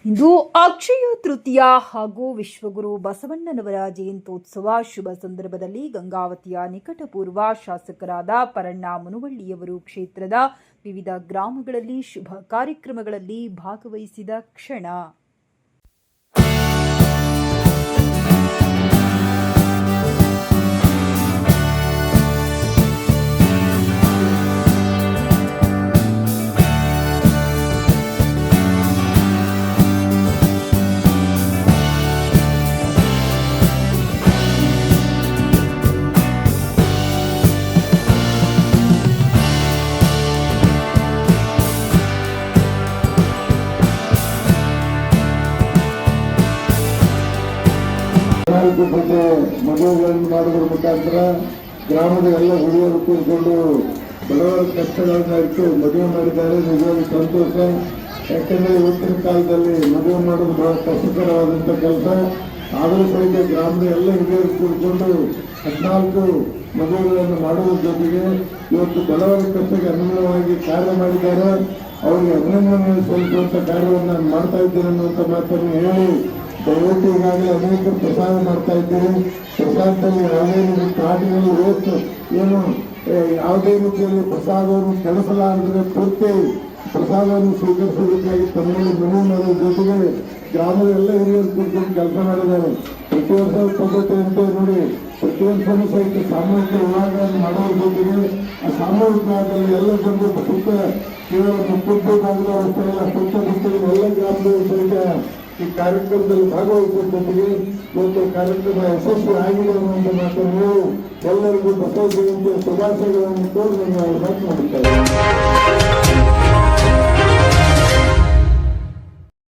ಇಂದು ಅಕ್ಷಯ ತೃತೀಯ ಹಾಗೂ ವಿಶ್ವಗುರು ಬಸವಣ್ಣನವರ ಜಯಂತ್ಯೋತ್ಸವ ಶುಭ ಸಂದರ್ಭದಲ್ಲಿ ಗಂಗಾವತಿಯ ನಿಕಟಪೂರ್ವ ಶಾಸಕರಾದ ಪರಣ್ಣ ಮುನುವಳ್ಳಿಯವರು ಕ್ಷೇತ್ರದ ವಿವಿಧ ಗ್ರಾಮಗಳಲ್ಲಿ ಶುಭ ಕಾರ್ಯಕ್ರಮಗಳಲ್ಲಿ ಭಾಗವಹಿಸಿದ ಕ್ಷಣ. ಮದುವೆಗಳನ್ನು ಮಾಡೋದ್ರ ಮುಖಾಂತರ ಗ್ರಾಮದ ಎಲ್ಲ ಹುಡುಗರು ಕೂತ್ಕೊಂಡು ಬಡವರ ಕಷ್ಟಗಳನ್ನ ಇಟ್ಟು ಮದುವೆ ಮಾಡಿದ್ದಾರೆ. ನಿಜವಾಗಿ ಸಂತೋಷ. ಯಾಕೆಂದರೆ ಇವತ್ತಿನ ಕಾಲದಲ್ಲಿ ಮದುವೆ ಮಾಡೋದು ಬಹಳ ಕಷ್ಟಕರವಾದಂಥ ಕೆಲಸ. ಆದರೂ ಸಹಿತ ಗ್ರಾಮದ ಎಲ್ಲ ಹಿರಿಯರು ಕೂತ್ಕೊಂಡು 14 ಮದುವೆಗಳನ್ನು ಮಾಡುವ ಜೊತೆಗೆ ಇವತ್ತು ಬಡವರ ಕಷ್ಟಕ್ಕೆ ಅನುಗುಣವಾಗಿ ಕಾರ್ಯ ಮಾಡಿದ್ದಾರೆ. ಅವರಿಗೆ ಅಭಿನಂದನೆ ಸಲ್ಲಿಸುವಂಥ ಕಾರ್ಯವನ್ನು ನಾನು ಮಾಡ್ತಾ ಇದ್ದೇನೆ ಅನ್ನುವಂಥ ಮಾತನ್ನು ಹೇಳಿ, ದಯವಿಟ್ಟು ಈಗಾಗಲೇ ಅನೇಕ ಪ್ರಸಾದ ಮಾಡ್ತಾ ಇದ್ದೀರಿ. ಪ್ರಸಾದದಲ್ಲಿ ಯಾವುದೇ ರೀತಿ ಪಾರ್ಟಿಗಳು ವೇಸ್ಟ್ ಏನು ಯಾವುದೇ ರೀತಿಯಲ್ಲಿ ಪ್ರಸಾದವನ್ನು ಕೆಡಿಸಲಾರದೆ ಪೂರ್ತಿ ಪ್ರಸಾದವನ್ನು ಸ್ವೀಕರಿಸಬೇಕಾಗಿ ತಮ್ಮಲ್ಲಿ ಮನವಿ ಮಾಡುವ ಜೊತೆಗೆ ಗ್ರಾಮದ ಎಲ್ಲ ಹಿರಿಯರು ಕೂತ್ಕೊಂಡು ಕೆಲಸ ಮಾಡಿದ್ದಾರೆ. ಪ್ರತಿ ವರ್ಷ ಪದ್ಧತಿ ಅಂತ ನೋಡಿ ಪ್ರತಿ ವರ್ಷವೂ ಸಹಿತ ಸಾಮೂಹಿಕ ವಿವಾಹಗಳನ್ನು ಮಾಡುವ ಜೊತೆಗೆ ಆ ಸಾಮೂಹಿಕ ವಿವಾಹದಲ್ಲಿ ಎಲ್ಲ ಜನರು ಸುತ್ತ ಕೇವಲ ಮುಖ್ಯ ಭಾಗದ ಅಷ್ಟೇ ಎಲ್ಲ ಸುತ್ತ ಎಲ್ಲ ಗ್ರಾಮದವರು ಸಹಿತ ಈ ಕಾರ್ಯಕ್ರಮದಲ್ಲಿ ಭಾಗವಹಿಸುವ ಜೊತೆಗೆ ಇವತ್ತು ಕಾರ್ಯಕ್ರಮ ಯಶಸ್ವಿ ಆಗಿದೆ ಅನ್ನುವಂಥ ಮಾತನ್ನು ಎಲ್ಲರಿಗೂ ಬಸವ ಜಯಂತಿಯ ಶುಭಾಶಯಗಳನ್ನು ಕೋರಿ ನಾನು ಮಾತನಾಡುತ್ತೇನೆ.